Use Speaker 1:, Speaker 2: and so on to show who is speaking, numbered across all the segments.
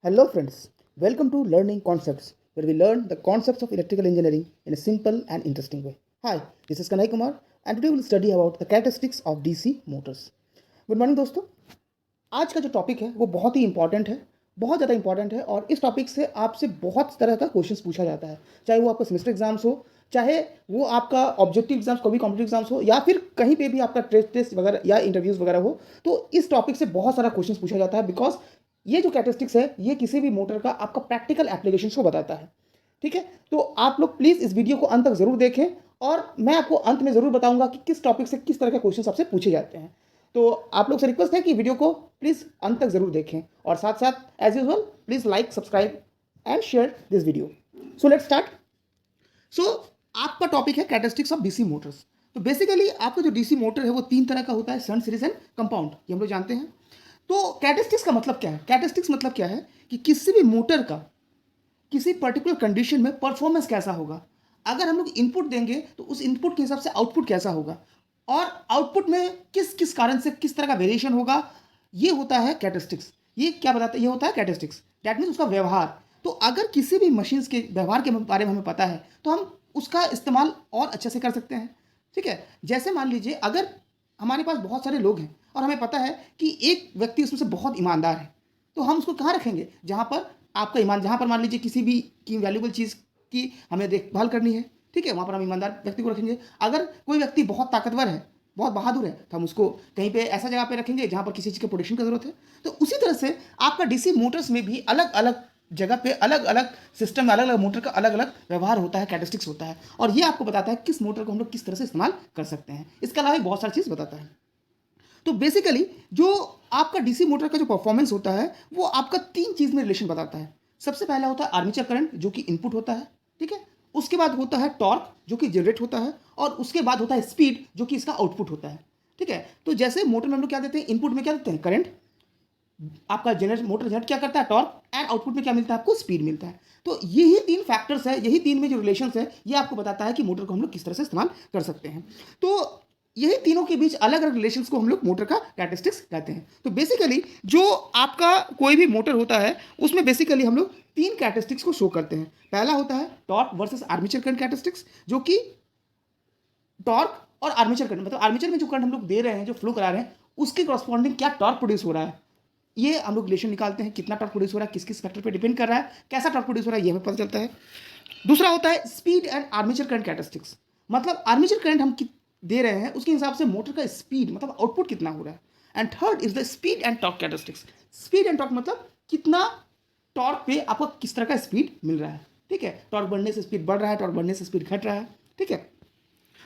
Speaker 1: Hello friends, welcome to Learning Concepts, where we learn the concepts of electrical engineering in a simple and interesting way. Hi, this is Kanai Kumar and today we'll study about the characteristics of DC motors. Good morning दोस्तों, आज का जो topic है वो बहुत ही important है, बहुत ज़्यादा इंपॉर्टेंट है और इस टॉपिक से आपसे बहुत तरह का क्वेश्चंस पूछा जाता है, चाहे वो आपका सेमेस्टर एग्जाम्स हो, चाहे वो आपका ऑब्जेक्टिव एग्जाम्स कभी कॉम्पिटिटिव एग्जाम्स हो या फिर कहीं पे भी आपका टेस्ट वगैरह या इंटरव्यूज़ वगैरह हो, तो इस टॉपिक से बहुत सारा क्वेश्चंस पूछा जाता है बिकॉज ये जो कैरेक्टरिस्टिक्स है ये किसी भी मोटर का आपका प्रैक्टिकल एप्लीकेशन को बताता है। ठीक है, तो आप लोग प्लीज़ इस वीडियो को अंत तक ज़रूर देखें और मैं आपको अंत में ज़रूर बताऊंगा कि किस टॉपिक से किस तरह के क्वेश्चन आपसे पूछे जाते हैं। तो आप लोग से रिक्वेस्ट है कि वीडियो को प्लीज़ अंत तक ज़रूर देखें और साथ साथ as usual please like subscribe and share this video. So let's start. So आपका टॉपिक है कैरेक्टरिस्टिक्स ऑफ डीसी मोटर्स। तो बेसिकली आपका जो डीसी मोटर है वो तीन तरह का होता है, शंट सीरीज एंड कंपाउंड, ये हम लोग जानते हैं। तो कैरेक्टरिस्टिक्स का मतलब क्या है? कैरेक्टरिस्टिक्स मतलब क्या है कि किसी भी मोटर का किसी पर्टिकुलर कंडीशन में परफॉर्मेंस कैसा होगा, अगर हम लोग इनपुट देंगे तो उस इनपुट के हिसाब से आउटपुट कैसा होगा और आउटपुट में किस किस कारण से किस तरह का वेरिएशन होगा, ये होता है कैरेक्टरिस्टिक्स। ये क्या बताता है? ये होता है कैरेक्टरिस्टिक्स, दैट मीन्स उसका व्यवहार। तो अगर किसी भी मशीन्स के व्यवहार के बारे में हमें पता है तो हम उसका इस्तेमाल और अच्छे से कर सकते हैं। ठीक है, जैसे मान लीजिए अगर हमारे पास बहुत सारे लोग हैं और हमें पता है कि एक व्यक्ति उसमें से बहुत ईमानदार है, तो हम उसको कहाँ रखेंगे? जहाँ पर आपका ईमान, जहाँ पर मान लीजिए किसी भी की वैल्यूबल चीज़ की हमें देखभाल करनी है, ठीक है, वहाँ पर हम ईमानदार व्यक्ति को रखेंगे। अगर कोई व्यक्ति बहुत ताकतवर है, बहुत बहादुर है, तो हम उसको कहीं पे ऐसा जगह पे रखेंगे जहाँ पर किसी चीज़ के प्रोटेक्शन की जरूरत है। तो उसी तरह से आपका डीसी मोटर्स में भी अलग अलग जगह पे अलग अलग सिस्टम में अलग अलग मोटर का अलग अलग व्यवहार होता है, कैरेक्टरिस्टिक्स होता है, और ये आपको बताता है किस मोटर को हम लोग किस तरह से इस्तेमाल कर सकते हैं। इसके अलावा बहुत सारी चीज़ बताता है। तो बेसिकली जो आपका डीसी मोटर का जो परफॉर्मेंस होता है वो आपका तीन चीज़ में रिलेशन बताता है। सबसे पहला होता है आर्मेचर करंट जो कि इनपुट होता है, ठीक है। उसके बाद होता है टॉर्क जो कि जनरेट होता है, और उसके बाद होता है स्पीड जो कि इसका आउटपुट होता है, ठीक है। तो जैसे मोटर में हम लोग क्या देते हैं? इनपुट में क्या देते हैं? करंट। आपका जनरेट मोटर जनरेट क्या करता है? टॉर्क। एंड आउटपुट में क्या मिलता है? आपको स्पीड मिलता है। तो यही तीन फैक्टर्स है, यही तीन में जो रिलेशंस है, ये आपको बताता है कि मोटर को हम लोग किस तरह से इस्तेमाल कर सकते हैं। तो यही तीनों के बीच अलग अलग रिलेशंस को हम लोग मोटर का कैरेक्टरिस्टिक्स कहते हैं। तो बेसिकली जो आपका कोई भी मोटर होता है उसमें बेसिकली हम लोग तीन कैरेक्टरिस्टिक्स को शो करते हैं। पहला होता है torque versus armature current characteristics, जो कि टॉर्क और आर्मेचर करंट, मतलब आर्मेचर में जो करंट हम लोग दे रहे हैं, जो फ्लो करा रहे हैं, उसके कॉरस्पॉन्डिंग क्या टॉर्क प्रोड्यूस हो रहा है, ये हम लोग रिलेशन निकालते हैं। कितना टॉर्क प्रोड्यूस हो रहा है, किस किस फैक्टर पे डिपेंड कर रहा है, कैसा टॉर्क प्रोड्यूस हो रहा है, ये हमें पता चलता है। दूसरा होता है speed and armature current characteristics, मतलब आर्मेचर करंट हम दे रहे हैं उसके हिसाब से मोटर का स्पीड मतलब आउटपुट कितना हो रहा है। And third is the speed and torque characteristics. Speed and torque मतलब कितना टॉर्क पे आपको किस तरह का स्पीड मिल रहा है, ठीक है। टॉर्क बढ़ने से स्पीड बढ़ रहा है, टॉर्क बढ़ने से स्पीड घट रहा है, ठीक है।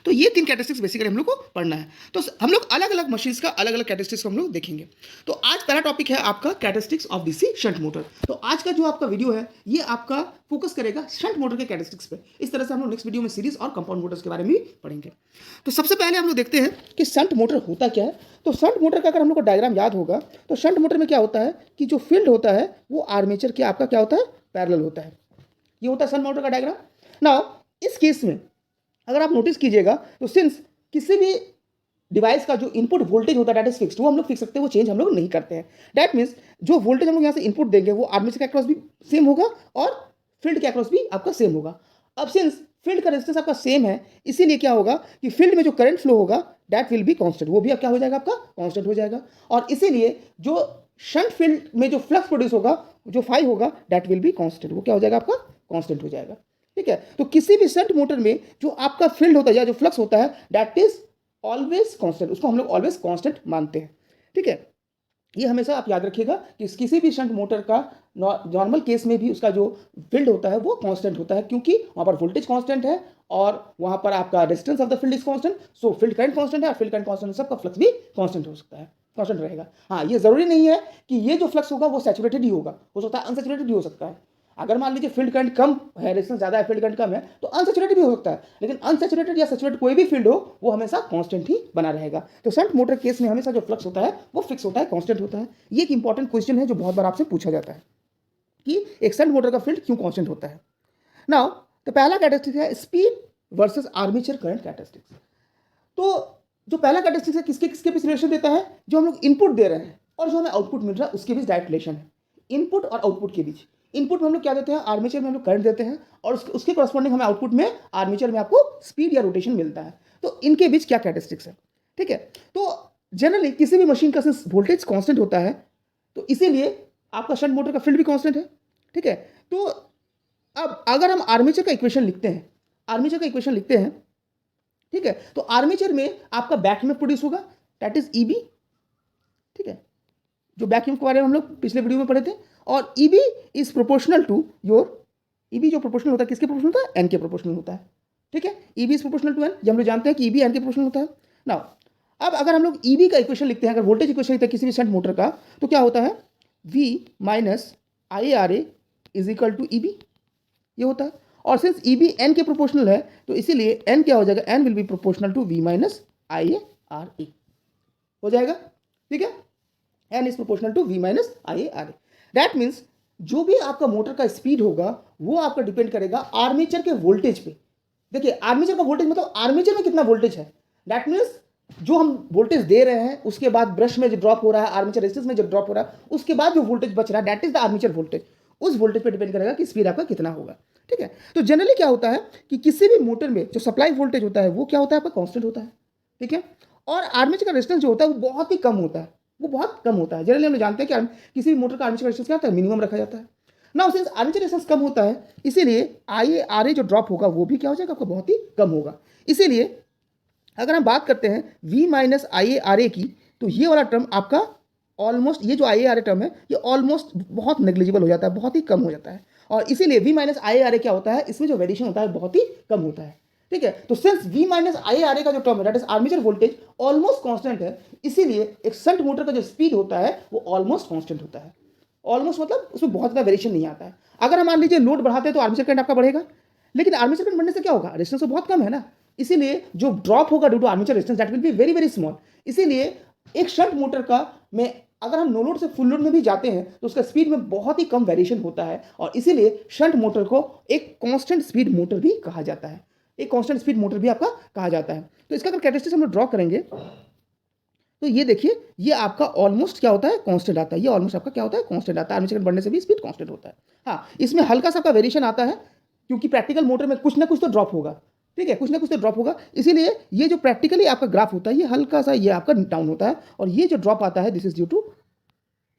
Speaker 1: तो ये तीन कैरेक्टरिस्टिक्स बेसिकली हम लोग को पढ़ना है। तो हम लोग अलग अलग मशीन्स का अलग अलग कैरेक्टरिस्टिक्स को हम लोग देखेंगे। तो आज पहला टॉपिक है आपका characteristics of DC shunt motor. तो आज का जो आपका वीडियो है ये आपका फोकस करेगा शंट मोटर के कैरेक्टरिस्टिक्स पे। इस तरह से हम लोग नेक्स्ट वीडियो में सीरीज और कंपाउंड मोटर्स के बारे में भी पढ़ेंगे। तो सबसे पहले हम लोग देखते हैं कि शंट मोटर होता क्या है। तो शंट मोटर का अगर हम लोग को डायग्राम याद होगा तो शंट मोटर में क्या होता है कि जो फील्ड होता है वो आर्मेचर के आपका क्या होता है? पैरेलल होता है। ये होता है शंट मोटर का डायग्राम। नाउ इस केस में अगर आप नोटिस कीजिएगा तो सिंस किसी भी डिवाइस का जो इनपुट वोल्टेज होता है दैट इज फिक्स्ड, वो हम लोग फिक्स सकते हैं, वो चेंज हम लोग नहीं करते हैं। दैट मीन्स जो वोल्टेज हम लोग यहाँ से इनपुट देंगे वो आर्मेचर के अक्रॉस भी सेम होगा और फील्ड के अक्रॉस भी आपका सेम होगा। अब सिंस फील्ड का रेजिस्टेंस आपका सेम है, इसीलिए क्या होगा कि फील्ड में जो करंट फ्लो होगा दैट विल बी कांस्टेंट, वो भी अब क्या हो जाएगा? आपका कांस्टेंट हो जाएगा। और इसीलिए जो शंट फील्ड में जो फ्लक्स प्रोड्यूस होगा, जो फाई होगा, दैट विल बी कांस्टेंट, वो क्या हो जाएगा? आपका कांस्टेंट हो जाएगा, ठीक है। तो किसी भी शंट मोटर में जो आपका फील्ड होता है या जो फ्लक्स होता है दैट इज ऑलवेज कांस्टेंट, उसको हम लोग ऑलवेज कांस्टेंट मानते हैं, ठीक है। ये हमेशा आप याद रखिएगा कि किसी भी शंट मोटर का नॉर्मल केस में भी उसका जो फील्ड होता है वो कांस्टेंट होता है, क्योंकि वहाँ पर वोल्टेज कांस्टेंट है और वहाँ पर आपका resistance of the field is constant. So field current constant है और फील्ड करंट कांस्टेंट सबका फ्लक्स भी कांस्टेंट हो सकता है, कांस्टेंट रहेगा। हाँ, ये जरूरी नहीं है कि ये जो फ्लक्स होगा वो सैचुरेटेड ही होगा, हो सकता है अनसैचुरेटेड भी हो सकता है। अगर मान लीजिए फील्ड करंट कम है, रेजिस्टेंस ज़्यादा है, फील्ड करंट कम है, तो अनसैचुरेटेड भी हो सकता है। लेकिन अनसैचुरेटेड या सैचुरेटेड कोई भी फील्ड हो वो हमेशा कांस्टेंट ही बना रहेगा। तो शंट मोटर केस में हमेशा जो फ्लक्स होता है वो फिक्स होता है, कांस्टेंट होता है। ये एक इंपॉर्टेंट क्वेश्चन है जो बहुत बार आपसे पूछा जाता है कि एक शंट मोटर का फील्ड क्यों कांस्टेंट होता है। नाउ तो पहला कैरेक्टरिस्टिक है speed versus armature current characteristics. तो जो पहला कैरेक्टरिस्टिक है किसके किसके बीच रिलेशन देता है? जो हम लोग इनपुट दे रहे हैं और जो हमें आउटपुट मिल रहा है उसके बीच डायरेक्ट रिलेशन है। इनपुट और आउटपुट के बीच। इनपुट में हम लोग क्या देते हैं, आर्मेचर में हम लोग करंट देते हैं, और उसके कॉरस्पॉन्डिंग हमें आउटपुट में आर्मेचर में आपको स्पीड या रोटेशन मिलता है। तो इनके बीच क्या कैरेक्टरिस्टिक्स है, ठीक है। तो जनरली किसी भी मशीन का वोल्टेज कांस्टेंट होता है, तो इसीलिए आपका शंट मोटर का फील्ड भी कांस्टेंट है, ठीक है। तो अब अगर हम आर्मेचर का इक्वेशन लिखते हैं, आर्मेचर का इक्वेशन लिखते हैं, ठीक है, तो आर्मेचर में आपका बैक ईएमएफ प्रोड्यूस होगा, दैट इज ईबी, ठीक है, जो बैक ईएमएफ के बारे में हम लोग पिछले वीडियो में पढ़े थे। और EB is proportional to your, EB जो प्रोपोर्शनल होता है किसके प्रोपोर्शनल होता है, एन के प्रोपोर्शनल होता है, ठीक है। EB is proportional to N, ये हम लोग जानते हैं कि ईबी एन के प्रोपोर्शनल होता है। नाउ अब अगर हम लोग ईबी का इक्वेशन लिखते हैं, अगर वोल्टेज इक्वेशन लिखते हैं किसी भी शंट मोटर का, तो क्या होता है, V minus I R A is equal to EB, ये होता है। और सिंस ईबी एन के प्रोपोर्शनल है, तो इसीलिए एन क्या हो जाएगा, N will be proportional to V minus I A R A हो जाएगा, ठीक है। N is proportional to V minus I A R A. That means जो भी आपका मोटर का स्पीड होगा वो आपका डिपेंड करेगा आर्मेचर के वोल्टेज पे। देखिए आर्मेचर का वोल्टेज मतलब आर्मेचर में कितना वोल्टेज है, दैट मीन्स जो हम वोल्टेज दे रहे हैं उसके बाद ब्रश में जो ड्रॉप हो रहा है, आर्मेचर रेजिस्टेंस में जो ड्रॉप हो रहा है, उसके बाद जो वोल्टेज बच रहा है, that is the armature voltage. उस वोल्टेज पे डिपेंड करेगा कि स्पीड आपका कितना होगा, ठीक है। तो जनरली क्या होता है कि किसी भी मोटर में जो सप्लाई वोल्टेज होता है वो क्या होता है, आपका कांस्टेंट होता है, ठीक है। और आर्मेचर का रेजिस्टेंस जो होता है वो बहुत ही कम होता है, वो बहुत कम होता है। जनरली हम लोग जानते हैं कि किसी भी मोटर का आर्मेचर रेजिस्टेंस क्या होता है, मिनिमम रखा जाता है ना। सिंस आर्मेचर रेजिस्टेंस कम होता है, इसीलिए आई आर ए जो ड्रॉप होगा वो भी क्या हो जाएगा, आपका बहुत ही कम होगा। इसीलिए अगर हम बात करते हैं V minus I A R A की, तो ये वाला टर्म आपका ऑलमोस्ट, ये जो आई ए आर ए टर्म है ये ऑलमोस्ट बहुत नेग्लिजिबल हो जाता है, बहुत ही कम हो जाता है। और इसीलिए V minus I A R A क्या होता है, इसमें जो वेरिएशन होता है बहुत ही कम होता है, ठीक है। तो since V minus I A R A का जो टर्म है that is armature voltage almost constant है, इसीलिए एक शंट मोटर का जो स्पीड होता है वो ऑलमोस्ट कांस्टेंट होता है। ऑलमोस्ट मतलब उसमें बहुत ज़्यादा वेरिएशन नहीं आता है। अगर हम मान लीजिए लोड बढ़ाते हैं तो आर्मेचर करंट आपका बढ़ेगा, लेकिन आर्मेचर करंट बढ़ने से क्या होगा, रेजिस्टेंस तो बहुत कम है ना, इसीलिए जो ड्रॉप होगा due to armature resistance that will be very very small. इसीलिए एक शंट मोटर का में अगर हम नो लोड से फुल लोड में भी जाते हैं तो उसका स्पीड में बहुत ही कम वेरिएशन होता है, और इसीलिए शंट मोटर को एक कांस्टेंट स्पीड मोटर भी कहा जाता है, एक कांस्टेंट स्पीड मोटर भी आपका कहा जाता है। तो इसका अगर कैरेक्टरिस्टिक्स हम लोग ड्रॉ करेंगे तो ये देखिए, ये आपका ऑलमोस्ट क्या होता है, कांस्टेंट आता है, ये ऑलमोस्ट आपका क्या होता है, कांस्टेंट आता है। आर्मेचर करंट बढ़ने से भी स्पीड कांस्टेंट होता है। हाँ, इसमें हल्का सा का वेरिएशन आता है क्योंकि प्रैक्टिकल मोटर में कुछ ना कुछ तो ड्रॉप होगा, ठीक है, कुछ ना कुछ तो ड्रॉप होगा। इसीलिए ये जो प्रैक्टिकली आपका ग्राफ होता है ये हल्का सा ये आपका डाउन होता है, और ये जो ड्रॉप आता है this is due to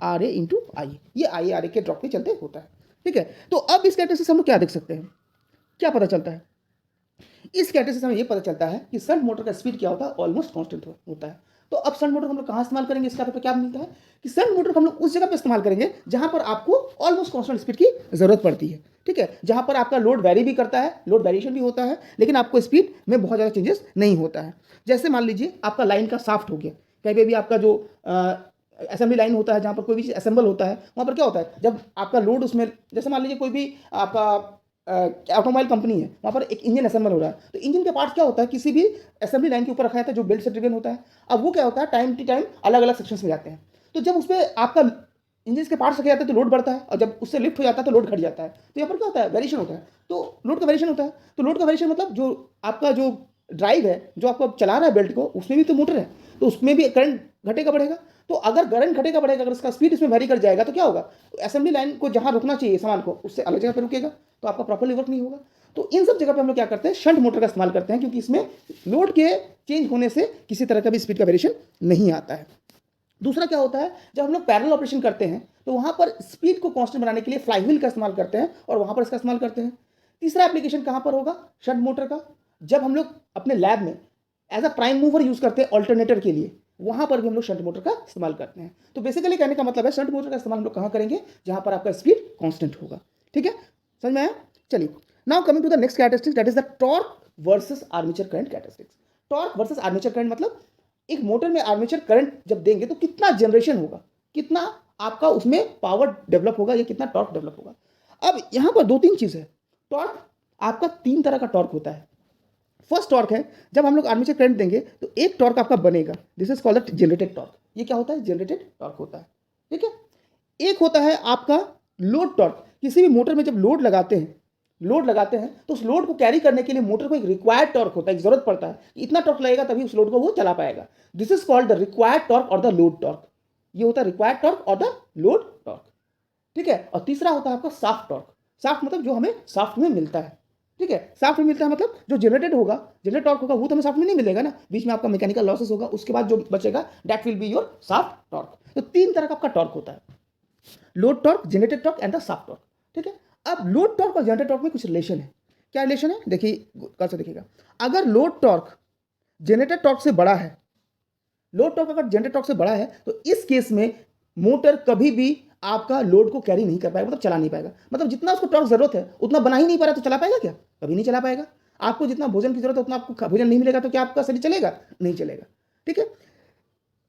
Speaker 1: R A into I, ये आई आर ए के ड्रॉप के चलते होता है, ठीक है। तो अब इस कैरेक्टरिस्टिक्स से हम लोग क्या देख सकते हैं, क्या पता चलता है, इस कैरेक्टरिस्टिक्स से हमें ये पता चलता है कि शंट मोटर का स्पीड क्या होता है, ऑलमोस्ट कांस्टेंट होता है। तो अब शंट मोटर हम लोग कहाँ इस्तेमाल करेंगे, इसका पे क्या मिलता है कि शंट मोटर को हम लोग उस जगह पे इस्तेमाल करेंगे जहां पर आपको ऑलमोस्ट कांस्टेंट स्पीड की जरूरत पड़ती है, ठीक है, जहां पर आपका लोड वेरी भी करता है, लोड वेरिएशन भी होता है, लेकिन आपको स्पीड में बहुत ज़्यादा चेंजेस नहीं होता है। जैसे मान लीजिए आपका लाइन का साफ्ट हो गया, कहीं पे भी आपका जो असेंबली लाइन होता है, जहाँ पर कोई भी चीज़ असेंबल होता है, वहाँ पर क्या होता है, जब आपका लोड उसमें, जैसे मान लीजिए कोई भी आपका ऑटोमोबाइल कंपनी है, वहाँ पर एक इंजन असेंबल हो रहा है, तो इंजन के पार्ट क्या होता है, किसी भी असेंबली लाइन के ऊपर रखा जाता है जो बेल्ट से ड्रिवन होता है। अब वो क्या होता है, टाइम टू टाइम अलग अलग सेक्शंस में जाते हैं, तो जब उस पर आपका इंजन के पार्ट्स रखे जाते हैं तो लोड बढ़ता है, और जब उससे लिफ्ट हो जाता है तो लोड घट जाता है। तो यहाँ पर क्या होता है, वेरिएशन होता है, तो लोड का वेरिएशन होता है। तो लोड का वेरिएशन मतलब जो आपका जो ड्राइव है, जो आपको चला रहा है बेल्ट को, उसमें भी तो मोटर है, तो उसमें भी करंट घटेगा बढ़ेगा। तो अगर करंट घटेगा बढ़ेगा, अगर उसका स्पीड इसमें वेरी कर जाएगा तो क्या होगा, असेंबली लाइन को जहाँ रुकना चाहिए सामान को, उससे अलग जगह पर रुकेगा, तो आपका प्रॉपर्ली वर्क नहीं होगा। तो इन सब जगह पे हम लोग क्या करते हैं, शंट मोटर का इस्तेमाल करते हैं, क्योंकि इसमें लोड के चेंज होने से किसी तरह का भी स्पीड का वेरिएशन नहीं आता है। दूसरा क्या होता है, जब हम लोग पैरेलल ऑपरेशन करते हैं तो वहाँ पर स्पीड को कांस्टेंट बनाने के लिए फ्लाईव्हील का इस्तेमाल करते हैं, और वहाँ पर इसका इस्तेमाल करते हैं। तीसरा एप्लीकेशन कहाँ पर होगा, शंट मोटर का, जब हम लोग अपने लैब में as a prime mover use करते हैं ऑल्टरनेटर के लिए, वहाँ पर भी हम लोग शंट मोटर का इस्तेमाल करते हैं। तो बेसिकली कहने का मतलब है शंट मोटर का इस्तेमाल हम लोग कहाँ करेंगे, जहाँ पर आपका स्पीड कांस्टेंट होगा, ठीक है, समझ में आया। चलिए, now coming to the next characteristics, that is the torque versus armature current characteristics. Torque versus armature current मतलब एक मोटर में आर्मेचर करंट जब देंगे तो कितना जनरेशन होगा, कितना आपका उसमें पावर डेवलप होगा, या कितना टॉर्क डेवलप होगा। अब यहाँ पर दो तीन चीज़ है। टॉर्क आपका तीन तरह का टॉर्क होता है। फर्स्ट टॉर्क है, जब हम लोग आर्मेचर करंट देंगे तो एक टॉर्क आपका बनेगा, this is called generated torque. ये क्या होता है, जनरेटेड टॉर्क होता है, ठीक है। एक होता है आपका लोड टॉर्क। किसी भी मोटर में जब लोड लगाते हैं तो उस लोड को कैरी करने के लिए मोटर को एक रिक्वायर्ड टॉर्क होता है, एक जरूरत पड़ता है, इतना टॉर्क लगेगा तभी उस लोड को वो चला पाएगा। This is called the required torque और द लोड टॉर्क। ये होता है रिक्वायर्ड टॉर्क और द लोड टॉर्क, ठीक है। और तीसरा होता है आपका साफ्ट टॉर्क। साफ्ट मतलब जो हमें साफ्ट में मिलता है, ठीक है। साफ्ट में मिलता है मतलब जो जनरेटेड होगा, जनरेट टॉर्क होगा, वो तो हमें साफ्ट में नहीं मिलेगा ना, बीच में आपका मैकेनिकल लॉसेस होगा, उसके बाद जो बचेगा that will be your shaft torque. तो 3 तरह का आपका टॉर्क होता है, load torque, generated torque and the shaft torque, ठीक है। अब लोड टॉर्क और जनरेटेड टॉर्क में कुछ रिलेशन है। क्या रिलेशन है, देखिए कल से देखिएगा। अगर लोड टॉर्क जनरेटेड टॉर्क से बड़ा है, लोड टॉर्क अगर जनरेटेड टॉर्क से बड़ा है, तो इस केस में मोटर कभी भी आपका लोड को कैरी नहीं कर पाएगा, मतलब चला नहीं पाएगा। मतलब जितना उसको टॉर्क जरूरत है उतना बना ही नहीं पा रहा, तो चला पाएगा क्या? कभी नहीं चला पाएगा। आपको जितना भोजन की जरूरत है उतना आपको भोजन नहीं मिलेगा, तो क्या आपका शरीर चलेगा? नहीं चलेगा, ठीक है।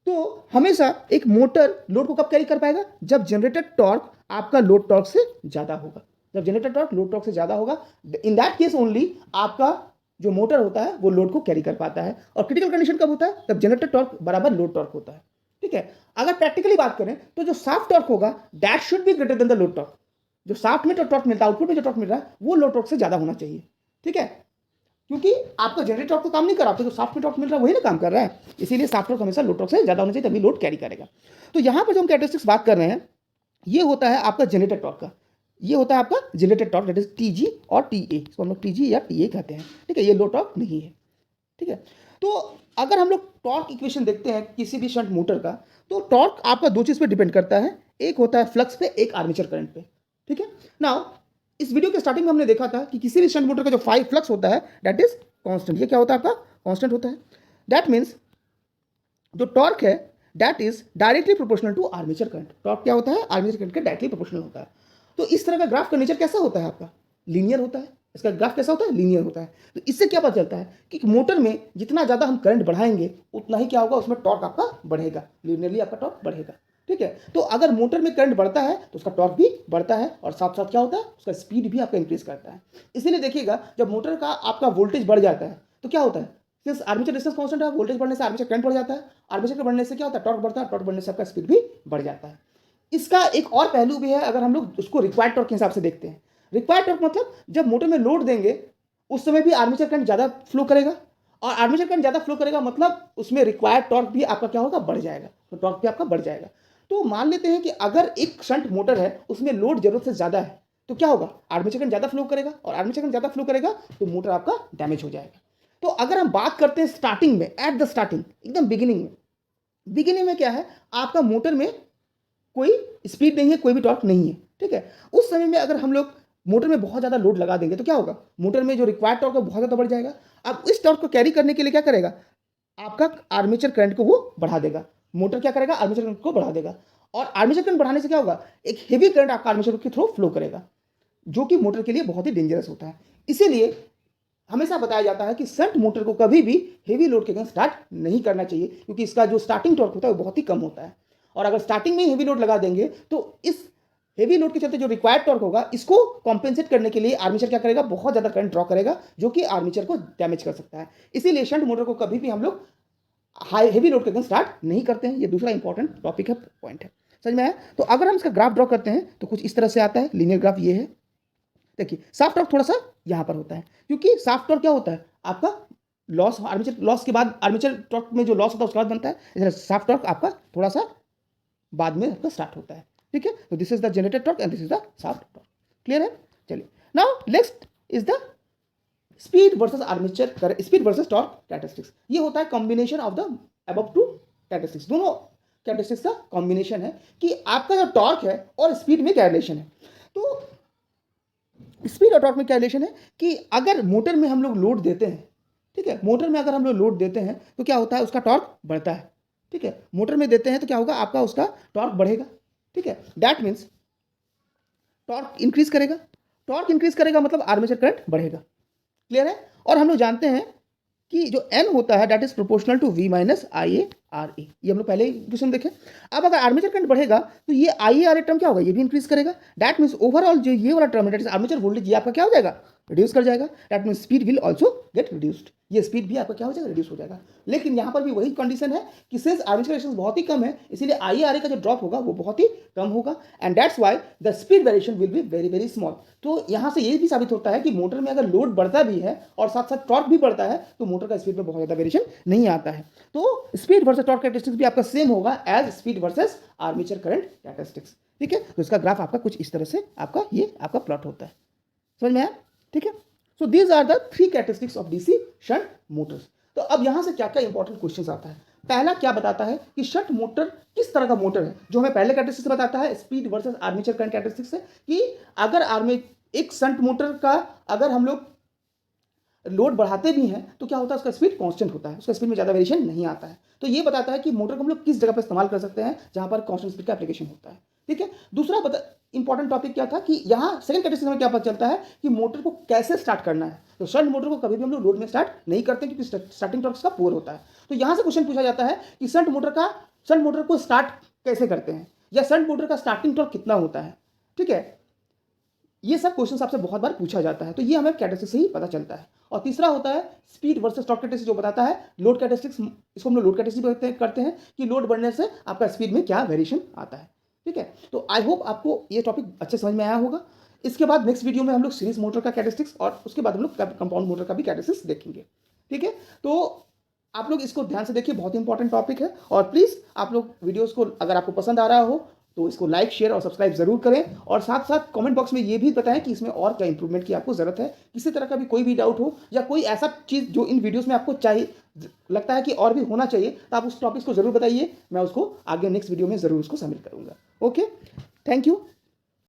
Speaker 1: तो हमेशा एक मोटर लोड को कब कैरी कर पाएगा? जब जनरेटेड टॉर्क आपका लोड टॉर्क से ज्यादा होगा। जब जनरेटेड टॉर्क लोड टॉर्क से ज्यादा होगा, इन दैट केस ओनली आपका जो मोटर होता है वो लोड को कैरी कर पाता है। और क्रिटिकल कंडीशन कब होता है? तब जनरेटेड टॉर्क बराबर लोड टॉर्क होता है, ठीक है। अगर प्रैक्टिकली बात करें तो जो साफ्ट टॉर्क होगा that should be greater than the load torque. जो साफ्ट में जो टॉर्क मिलता है, आउटपुट में जो टॉर्क मिल रहा है, वो लोड टॉर्क से ज्यादा होना चाहिए, ठीक है। क्योंकि आपका जनरेटर टॉर्क तो काम नहीं कर रहा, आपको जो साफ्ट में टॉर्क मिल रहा है वही ना काम कर रहा है। इसीलिए साफ्ट टॉर्क हमेशा लोड टॉर्क से ज्यादा होना चाहिए, तभी लोड कैरी करेगा। तो यहां पर जो हम कैरेक्टरिस्टिक्स बात कर रहे हैं, ये होता है आपका जनरेटर टॉर्क का। ये होता है आपका generated torque, that is TG और टीए, इसको हम लोग टीजी या टीए कहते हैं, ठीक है। ये लोड टॉर्क नहीं है, ठीक है। तो अगर हम लोग टॉर्क इक्वेशन देखते हैं किसी भी शंट मोटर का, तो टॉर्क आपका 2 चीज पे डिपेंड करता है, एक होता है फ्लक्स पे, एक आर्मेचर करंट पे, ठीक है। नाउ इस वीडियो के स्टार्टिंग में हमने देखा था कि किसी भी शंट मोटर का जो फ्लक्स होता है दैट इज कांस्टेंट। ये क्या होता है आपका? कांस्टेंट होता है। दैट मीन्स जो टॉर्क है that is directly proportional to armature current. Torque क्या होता है? आर्मेचर करंट के डायरेक्टली प्रोपोर्शनल होता है। तो इस तरह का ग्राफ का नेचर कैसा होता है आपका? लीनियर होता है। इसका ग्राफ कैसा होता है? लीनियर होता है। तो इससे क्या पता चलता है कि मोटर में जितना ज़्यादा हम करंट बढ़ाएंगे उतना ही क्या होगा, उसमें टॉर्क आपका बढ़ेगा, लीनियरली आपका टॉर्क बढ़ेगा, ठीक है। तो अगर मोटर में करंट बढ़ता है तो उसका टॉर्क भी बढ़ता है, और साथ साथ क्या होता है, उसका स्पीड भी आपका इंक्रीज करता है। इसीलिए देखिएगा जब मोटर का आपका वोल्टेज बढ़ जाता है तो क्या होता है, सिंस आर्मेचर रेजिस्टेंस कांस्टेंट है, वोल्टेज बढ़ने से आर्मेचर करंट बढ़ जाता है, आर्मेचर के बढ़ने से क्या होता है, टॉर्क बढ़ता है, टॉर्क बढ़ने से आपका स्पीड भी बढ़ जाता है। इसका एक और पहलू भी है, अगर हम लोग उसको रिक्वायर्ड टॉर्क के हिसाब से देखते हैं। रिक्वायर्ड टॉर्क मतलब जब मोटर में लोड देंगे उस समय भी आर्मेचर करंट ज़्यादा फ्लो करेगा, और आर्मेचर करंट ज़्यादा फ्लो करेगा मतलब उसमें रिक्वायर्ड टॉर्क भी आपका क्या होगा, बढ़ जाएगा, तो टॉर्क भी आपका बढ़ जाएगा। तो मान लेते हैं कि अगर एक शंट मोटर है उसमें लोड जरूरत से ज़्यादा है, तो क्या होगा, आर्मेचर करंट ज़्यादा फ्लो करेगा, और आर्मेचर करंट ज़्यादा फ्लो करेगा तो मोटर आपका डैमेज हो जाएगा। तो अगर हम बात करते हैं स्टार्टिंग में, एट द स्टार्टिंग, एकदम बिगिनिंग में क्या है, आपका मोटर में कोई स्पीड नहीं है, कोई भी टॉर्क नहीं है, ठीक है। उस समय में अगर हम लोग मोटर में बहुत ज़्यादा लोड लगा देंगे तो क्या होगा, मोटर में जो रिक्वायर्ड टॉर्क है बहुत ज़्यादा बढ़ जाएगा। अब इस टॉर्क को कैरी करने के लिए क्या करेगा, आपका आर्मेचर करंट को वो बढ़ा देगा। मोटर क्या करेगा, आर्मेचर करंट को बढ़ा देगा, और आर्मेचर करंट बढ़ाने से क्या होगा, एक हेवी करंट आपका आर्मेचर के थ्रू फ्लो करेगा, जो कि मोटर के लिए बहुत ही डेंजरस होता है। इसीलिए हमेशा बताया जाता है कि शंट मोटर को कभी भी हेवी लोड के अगेंस्ट स्टार्ट नहीं करना चाहिए, क्योंकि इसका जो स्टार्टिंग टॉर्क होता है वो बहुत ही कम होता है। और अगर स्टार्टिंग में ही हेवी लोड लगा देंगे तो इस हेवी लोड के चलते जो रिक्वायर्ड टॉर्क होगा इसको कॉम्पेंसेट करने के लिए आर्मेचर क्या करेगा, बहुत ज़्यादा करंट ड्रॉ करेगा, जो कि आर्मेचर को डैमेज कर सकता है। इसीलिए शंट मोटर को कभी भी हम लोग हाई हेवी लोड के अगेंस्ट स्टार्ट नहीं करते हैं। ये दूसरा इंपॉर्टेंट टॉपिक है, पॉइंट है, समझ में आया। तो अगर हम इसका ग्राफ ड्रॉ करते हैं तो कुछ इस तरह से आता है, लीनियर ग्राफ ये है। देखिए साफ्ट टॉर्क थोड़ा सा यहाँ पर होता है, क्योंकि साफ्ट टॉर्क क्या होता है, आपका लॉस, आर्मेचर लॉस के बाद, आर्मेचर टॉर्क में जो लॉस होता है उसके बाद बनता है, इसलिए साफ्ट टॉर्क आपका थोड़ा सा बाद में आपका स्टार्ट होता है, ठीक है। तो this is the generated torque and this is the shaft torque, clear है। चलिए now next is the speed versus armature, speed versus torque characteristics. ये होता है combination of the above to characteristics, दोनों कैरेक्टरिस्टिक्स का कॉम्बिनेशन है कि आपका जो टॉर्क है और स्पीड में क्या रिलेशन है। तो स्पीड और टॉर्क में क्या रिलेशन है कि अगर मोटर में हम लोग लोड देते हैं, ठीक है, मोटर में अगर हम लोग लोड देते हैं तो क्या होता है, उसका टॉर्क बढ़ता है, ठीक है। मोटर में देते हैं तो क्या होगा, आपका उसका टॉर्क बढ़ेगा, ठीक है। दैट मीन्स टॉर्क इंक्रीज करेगा, टॉर्क इंक्रीज करेगा मतलब आर्मेचर करंट बढ़ेगा, क्लियर है। और हम लोग जानते हैं कि जो n होता है that is proportional to v minus I A R A, ये हम लोग पहले क्वेश्चन देखे। अब अगर आर्मेचर करंट बढ़ेगा तो ये आई ए आर ए टर्म क्या होगा, ये भी इंक्रीज करेगा। दैट मीन्स ओवरऑल जो ये वाला टर्म है दैट इज आर्मेचर वोल्टेज, ये आपका क्या हो जाएगा, रिड्यूस कर जाएगा। That means speed will also get reduced, ये स्पीड भी आपका क्या हो जाएगा, रिड्यूस हो जाएगा। लेकिन यहाँ पर भी वही कंडीशन है कि सिंस आर्मेचर रेजिस्टेंस बहुत ही कम है, इसीलिए आई आर ए का जो ड्रॉप होगा वो बहुत ही कम होगा, and that's why the speed variation will be very very small. तो यहाँ से ये भी साबित होता है कि मोटर में अगर लोड बढ़ता भी है और साथ साथ टॉर्क भी बढ़ता है तो मोटर का स्पीड में बहुत ज़्यादा वेरिएशन नहीं आता है। तो स्पीड वर्सेस टॉर्क कैरेक्टरिस्टिक्स भी आपका सेम होगा as speed versus armature current characteristics. ठीक है। तो इसका ग्राफ आपका कुछ इस तरह से आपका ये आपका प्लॉट होता है, समझ में आया, ठीक है। So these are the 3 characteristics of DC shunt motors. तो अब यहां से क्या क्या इंपॉर्टेंट क्वेश्चन आता है। पहला क्या बताता है कि शंट मोटर किस तरह का मोटर है, जो हमें पहले कैरेक्टरिस्टिक्स बताता है speed versus armature current characteristics है, कि अगर एक शंट मोटर का अगर हम लोग लोड बढ़ाते भी हैं तो क्या होता है, उसका स्पीड कांस्टेंट होता है, उसका स्पीड में ज़्यादा वेरिएशन नहीं आता है। तो ये बताता है कि मोटर को हम लोग किस जगह पर इस्तेमाल कर सकते हैं जहां पर कांस्टेंट स्पीड का एप्लीकेशन होता है, ठीक है। दूसरा इंपॉर्टेंट टॉपिक क्या था कि यहाँ सेकंड कैटेगरी में क्या पता चलता है कि मोटर को कैसे स्टार्ट करना है। तो शंट मोटर को कभी भी हम लोग लोड में स्टार्ट नहीं करते क्योंकि स्टार्टिंग टॉर्क का पुअर होता है। तो यहाँ से क्वेश्चन पूछा जाता है कि शंट मोटर को स्टार्ट कैसे करते हैं, या शंट मोटर का स्टार्टिंग टॉर्क कितना होता है, ठीक है। ये सब क्वेश्चन आपसे बहुत बार पूछा जाता है, तो ये हमें कैरेक्टरिस्टिक्स से ही पता चलता है। और तीसरा होता है स्पीड वर्सेस टॉर्क कैरेक्टरिस्टिक्स, जो बताता है लोड कैरेक्टरिस्टिक्स। इसको हम लोग लोड कैरेक्टरिस्टिक्स करते हैं कि लोड बढ़ने से आपका स्पीड में क्या वेरिएशन आता है, ठीक है। तो आई होप आपको ये टॉपिक अच्छे समझ में आया होगा। इसके बाद नेक्स्ट वीडियो में हम लोग सीरीज मोटर का कैरेक्टरिस्टिक्स और उसके बाद हम लोग कंपाउंड मोटर का भी कैरेक्टरिस्टिक्स देखेंगे, ठीक है। तो आप लोग इसको ध्यान से देखिए, बहुत इंपॉर्टेंट टॉपिक है। और प्लीज़ आप लोग वीडियोस को अगर आपको पसंद आ रहा हो तो इसको लाइक, शेयर और सब्सक्राइब जरूर करें। और साथ साथ कमेंट बॉक्स में ये भी बताएं कि इसमें और क्या इंप्रूवमेंट की आपको ज़रूरत है। किसी तरह का भी कोई भी डाउट हो या कोई ऐसा चीज़ जो इन वीडियोस में आपको चाहिए, लगता है कि और भी होना चाहिए, तो आप उस टॉपिक को ज़रूर बताइए। मैं उसको आगे नेक्स्ट वीडियो में ज़रूर उसको शामिल करूँगा। Okay, thank you.